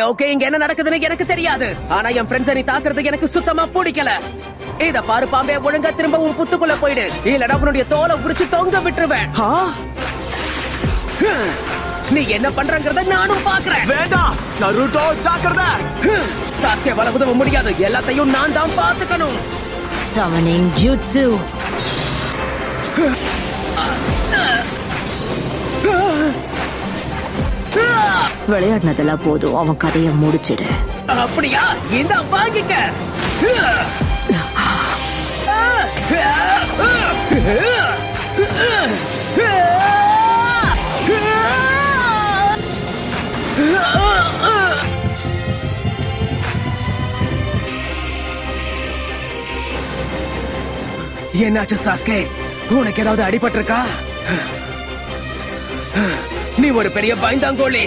Okay, இங்க என்ன நடக்குதுன்னு எனக்கு தெரியாது. ஆனா என் ஃப்ரெண்ட்ஸை நீ தாக்குறது எனக்கு சுத்தமா பிடிக்கல. இத பாரு பாம்பே, ஒழுங்கா திரும்ப உன் புத்துக்குள்ள போயிடு, இல்லடா உன்னுடைய தோலை உரிச்சு தொங்க விட்டுருவேன். நீ என்ன பண்றங்கறத நானும் பாக்குறேன். வேண்டாம் நருட்டோ, ஜாக்கிரதை. சாஸ்கே வர உதவ முடியாது, எல்லாத்தையும் நான் தான் பாத்துக்கணும். Summoning Jutsu. விளையாடினதெல்லாம் போதும், அவன் கதையை முடிச்சிடு. அப்படியா? இந்த வாங்கிக்க. என்னாச்சு சாஸ்கே? உனக்கு ஏதாவது அடிபட்டிருக்கா? நீ ஒரு பெரிய பயந்தாங்கோலி.